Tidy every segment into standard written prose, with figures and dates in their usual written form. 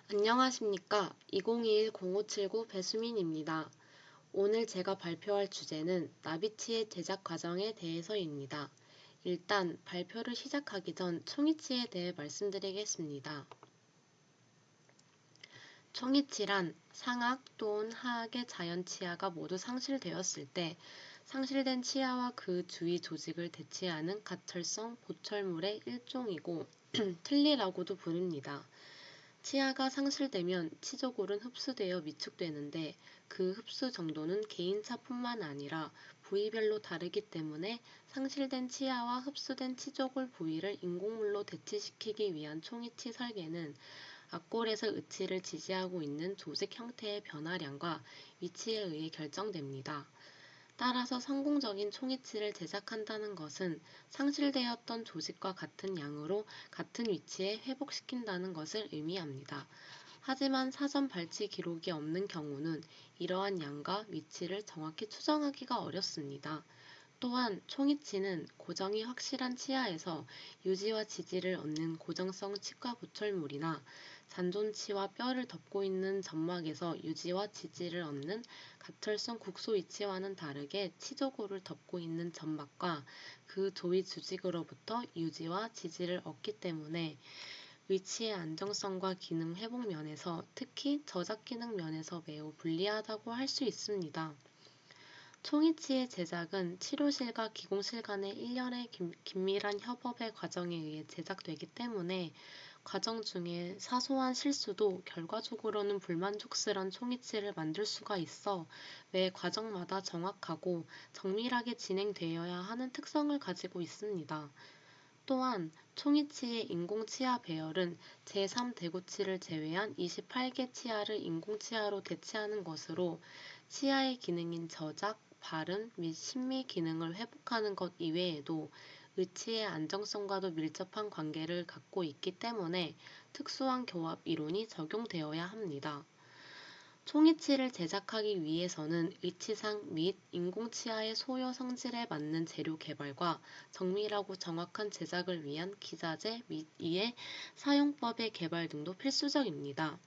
안녕하십니까. 2021-0579 배수민입니다. 오늘 제가 발표할 주제는 나비치의 제작 과정에 대해서입니다. 일단 발표를 시작하기 전 총이치에 대해 말씀드리겠습니다. 총이치란 상악 또는 하악의 자연 치아가 모두 상실되었을 때 상실된 치아와 그 주위 조직을 대체하는 가철성 보철물의 일종이고 틀니라고도 부릅니다. 치아가 상실되면 치조골은 흡수되어 위축되는데 그 흡수 정도는 개인차뿐만 아니라 부위별로 다르기 때문에 상실된 치아와 흡수된 치조골 부위를 인공물로 대체시키기 위한 총이치 설계는 앞골에서 의치를 지지하고 있는 조직 형태의 변화량과 위치에 의해 결정됩니다. 따라서 성공적인 총이치를 제작한다는 것은 상실되었던 조직과 같은 양으로 같은 위치에 회복시킨다는 것을 의미합니다. 하지만 사전 발치 기록이 없는 경우는 이러한 양과 위치를 정확히 추정하기가 어렵습니다. 또한 총이치는 고정이 확실한 치아에서 유지와 지지를 얻는 고정성 치과 보철물이나 잔존치와 뼈를 덮고 있는 점막에서 유지와 지지를 얻는 가철성 국소이치와는 다르게 치조골을 덮고 있는 점막과 그 조위 조직으로부터 유지와 지지를 얻기 때문에 위치의 안정성과 기능 회복 면에서, 특히 저작 기능 면에서 매우 불리하다고 할 수 있습니다. 총이치의 제작은 치료실과 기공실 간의 일련의 긴밀한 협업의 과정에 의해 제작되기 때문에 과정 중에 사소한 실수도 결과적으로는 불만족스런 총이치를 만들 수가 있어 매 과정마다 정확하고 정밀하게 진행되어야 하는 특성을 가지고 있습니다. 또한 총이치의 인공치아 배열은 제3대구치를 제외한 28개 치아를 인공치아로 대체하는 것으로 치아의 기능인 저작, 발음 및 심미 기능을 회복하는 것 이외에도 의치의 안정성과도 밀접한 관계를 갖고 있기 때문에 특수한 교합 이론이 적용되어야 합니다. 총이치를 제작하기 위해서는 의치상 및 인공치아의 소요 성질에 맞는 재료 개발과 정밀하고 정확한 제작을 위한 기자재 및 이의 사용법의 개발 등도 필수적입니다.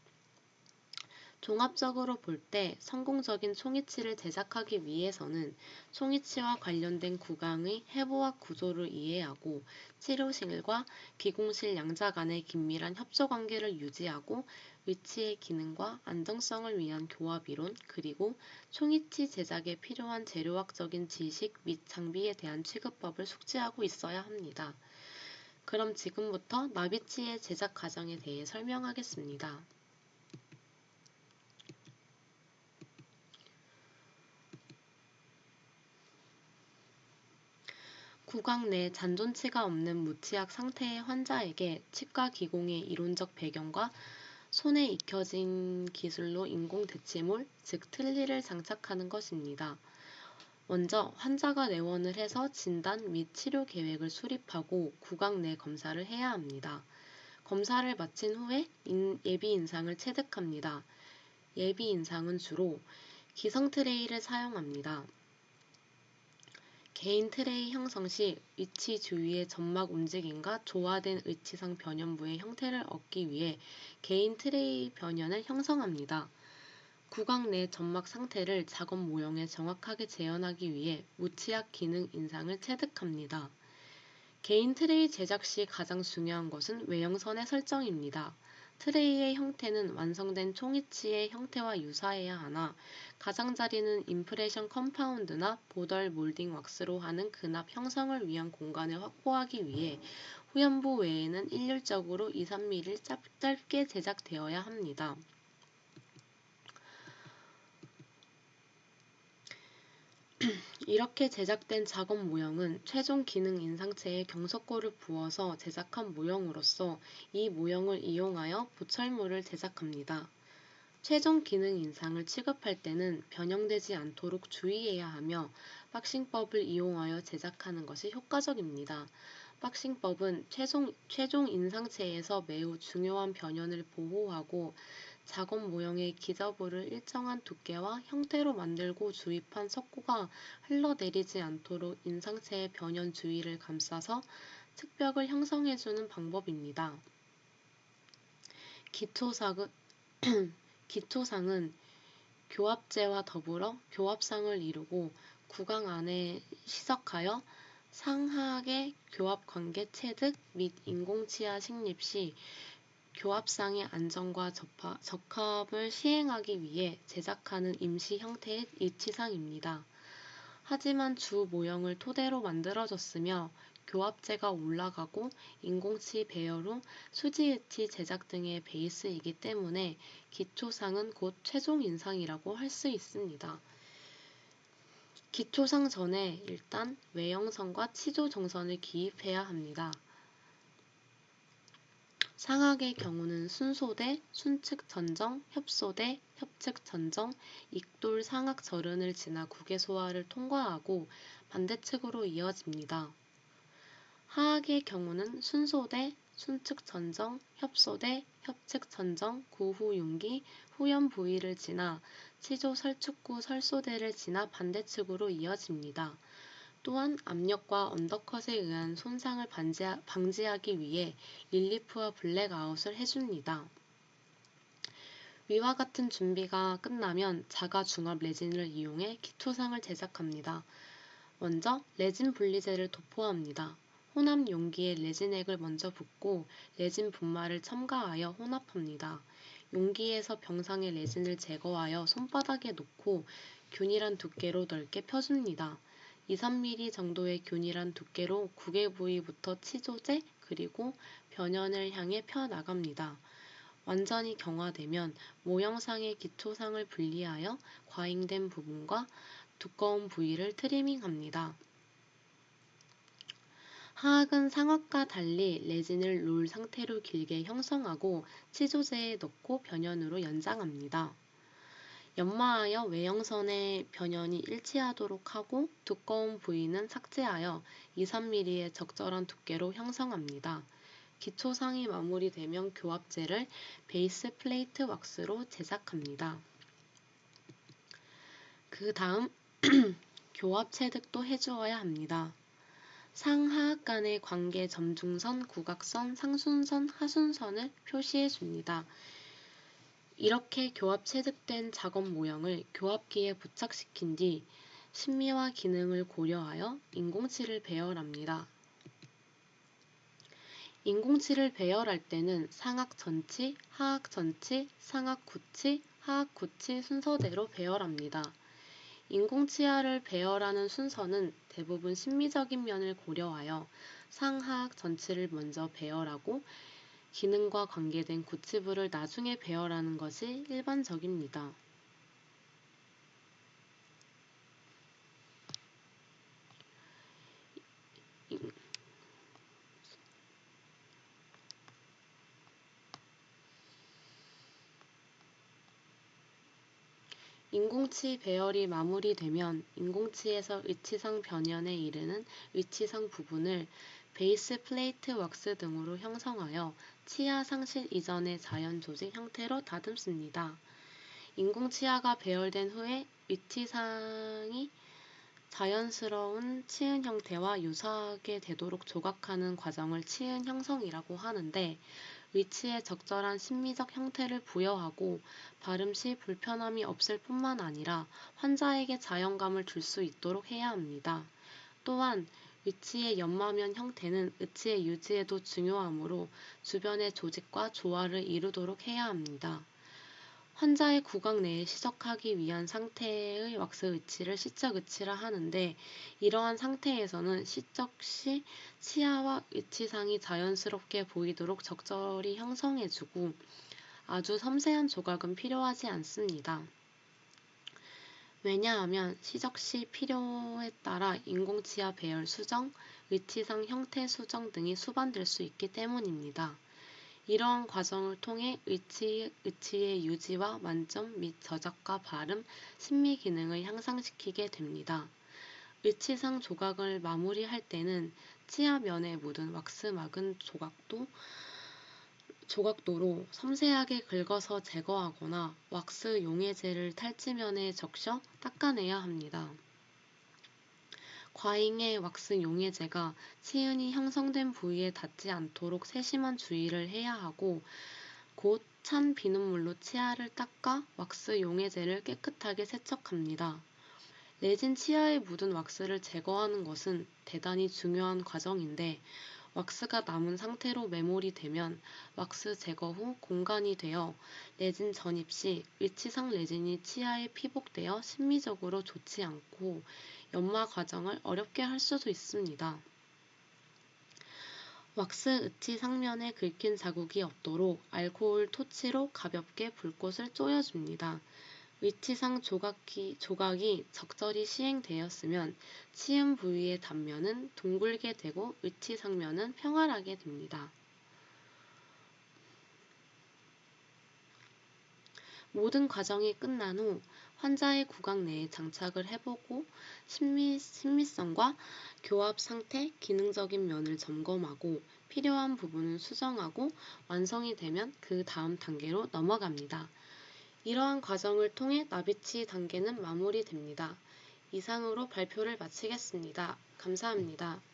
종합적으로 볼 때 성공적인 총이치를 제작하기 위해서는 총이치와 관련된 구강의 해부학 구조를 이해하고 치료실과 기공실 양자 간의 긴밀한 협조관계를 유지하고 위치의 기능과 안정성을 위한 교합이론 그리고 총이치 제작에 필요한 재료학적인 지식 및 장비에 대한 취급법을 숙지하고 있어야 합니다. 그럼 지금부터 나비치의 제작 과정에 대해 설명하겠습니다. 구강 내 잔존치가 없는 무치약 상태의 환자에게 치과 기공의 이론적 배경과 손에 익혀진 기술로 인공 대치물, 즉 틀니를 장착하는 것입니다. 먼저 환자가 내원을 해서 진단 및 치료 계획을 수립하고 구강 내 검사를 해야 합니다. 검사를 마친 후에 예비 인상을 체득합니다. 예비 인상은 주로 기성 트레이를 사용합니다. 개인 트레이 형성 시 위치 주위의 점막 움직임과 조화된 의치상 변연부의 형태를 얻기 위해 개인 트레이 변연을 형성합니다. 구강 내 점막 상태를 작업 모형에 정확하게 재현하기 위해 무치약 기능 인상을 체득합니다. 개인 트레이 제작 시 가장 중요한 것은 외형선의 설정입니다. 트레이의 형태는 완성된 총이치의 형태와 유사해야 하나 가장자리는 임프레션 컴파운드나 보덜 몰딩 왁스로 하는 근압 형성을 위한 공간을 확보하기 위해 후연부 외에는 일률적으로 2~3mm 짧게 제작되어야 합니다. 이렇게 제작된 작업 모형은 최종 기능 인상체에 경석골을 부어서 제작한 모형으로서 이 모형을 이용하여 보철물을 제작합니다. 최종 기능 인상을 취급할 때는 변형되지 않도록 주의해야 하며 박싱법을 이용하여 제작하는 것이 효과적입니다. 박싱법은 최종 인상체에서 매우 중요한 변연을 보호하고 작업 모형의 기저부를 일정한 두께와 형태로 만들고 주입한 석고가 흘러내리지 않도록 인상체의 변연 주위를 감싸서 측벽을 형성해주는 방법입니다. 기초상은 교합제와 더불어 교합상을 이루고 구강 안에 시석하여 상하악의 교합관계 체득 및 인공치아 식립 시 교합상의 안정과 적합을 시행하기 위해 제작하는 임시 형태의 의치상입니다. 하지만 주 모형을 토대로 만들어졌으며 교합제가 올라가고 인공치 배열 후 수지의치 제작 등의 베이스이기 때문에 기초상은 곧 최종 인상이라고 할 수 있습니다. 기초상 전에 일단 외형선과 치조 정선을 기입해야 합니다. 상악의 경우는 순소대, 순측 전정, 협소대, 협측 전정, 익돌 상악 절은을 지나 국외소화를 통과하고 반대측으로 이어집니다. 하악의 경우는 순소대, 순측 전정, 협소대, 협측 전정, 구후 융기, 후염 부위를 지나 치조 설축구 설소대를 지나 반대측으로 이어집니다. 또한 압력과 언더컷에 의한 손상을 방지하기 위해 릴리프와 블랙아웃을 해줍니다. 위와 같은 준비가 끝나면 자가 중합 레진을 이용해 기초상을 제작합니다. 먼저 레진 분리제를 도포합니다. 혼합 용기에 레진액을 먼저 붓고 레진 분말을 첨가하여 혼합합니다. 용기에서 병상의 레진을 제거하여 손바닥에 놓고 균일한 두께로 넓게 펴줍니다. 2~3mm 정도의 균일한 두께로 구개 부위부터 치조제 그리고 변연을 향해 펴 나갑니다. 완전히 경화되면 모형상의 기초상을 분리하여 과잉된 부분과 두꺼운 부위를 트리밍합니다. 하악은 상악과 달리 레진을 롤 상태로 길게 형성하고 치조제에 넣고 변연으로 연장합니다. 연마하여 외형선의 변연이 일치하도록 하고 두꺼운 부위는 삭제하여 2~3mm의 적절한 두께로 형성합니다. 기초상이 마무리되면 교합제를 베이스 플레이트 왁스로 제작합니다. 그 다음 교합 체득도 해주어야 합니다. 상하악 간의 관계 점중선, 구각선, 상순선, 하순선을 표시해 줍니다. 이렇게 교합 체득된 작업 모형을 교합기에 부착시킨 뒤 심미와 기능을 고려하여 인공치를 배열합니다. 인공치를 배열할 때는 상악 전치, 하악 전치, 상악 구치, 하악 구치 순서대로 배열합니다. 인공치아를 배열하는 순서는 대부분 심미적인 면을 고려하여 상하악 전치를 먼저 배열하고 기능과 관계된 구치부를 나중에 배열하는 것이 일반적입니다. 인공치 배열이 마무리되면 인공치에서 의치상 변연에 이르는 의치상 부분을 베이스 플레이트 왁스 등으로 형성하여 치아 상실 이전의 자연 조직 형태로 다듬습니다. 인공치아가 배열된 후에 의치상이 자연스러운 치은 형태와 유사하게 되도록 조각하는 과정을 치은 형성이라고 하는데 위치에 적절한 심미적 형태를 부여하고 발음 시 불편함이 없을 뿐만 아니라 환자에게 자연감을 줄 수 있도록 해야 합니다. 또한 위치의 연마면 형태는 의치의 유지에도 중요하므로 주변의 조직과 조화를 이루도록 해야 합니다. 환자의 구강 내에 시적하기 위한 상태의 왁스 의치를 시적 의치라 하는데 이러한 상태에서는 시적 시 치아와 의치상이 자연스럽게 보이도록 적절히 형성해주고 아주 섬세한 조각은 필요하지 않습니다. 왜냐하면 시적 시 필요에 따라 인공치아 배열 수정, 의치상 형태 수정 등이 수반될 수 있기 때문입니다. 이러한 과정을 통해 의치의 유지와 만점 및 저작과 발음, 심미 기능을 향상시키게 됩니다. 의치상 조각을 마무리할 때는 치아 면에 묻은 왁스 막은 조각도로 섬세하게 긁어서 제거하거나 왁스 용해제를 탈지면에 적셔 닦아내야 합니다. 과잉의 왁스 용해제가 치은이 형성된 부위에 닿지 않도록 세심한 주의를 해야 하고 곧 찬 비눗물로 치아를 닦아 왁스 용해제를 깨끗하게 세척합니다. 레진 치아에 묻은 왁스를 제거하는 것은 대단히 중요한 과정인데 왁스가 남은 상태로 메모리 되면 왁스 제거 후 공간이 되어 레진 전입 시 의치상 레진이 치아에 피복되어 심미적으로 좋지 않고 연마 과정을 어렵게 할 수도 있습니다. 왁스 의치 상면에 긁힌 자국이 없도록 알코올 토치로 가볍게 불꽃을 쪼여줍니다. 의치상 조각이 적절히 시행되었으면 치음 부위의 단면은 둥글게 되고 의치 상면은 평활하게 됩니다. 모든 과정이 끝난 후 환자의 구강 내에 장착을 해보고 신미성과 교합 상태, 기능적인 면을 점검하고 필요한 부분은 수정하고 완성이 되면 그 다음 단계로 넘어갑니다. 이러한 과정을 통해 나비치 단계는 마무리됩니다. 이상으로 발표를 마치겠습니다. 감사합니다.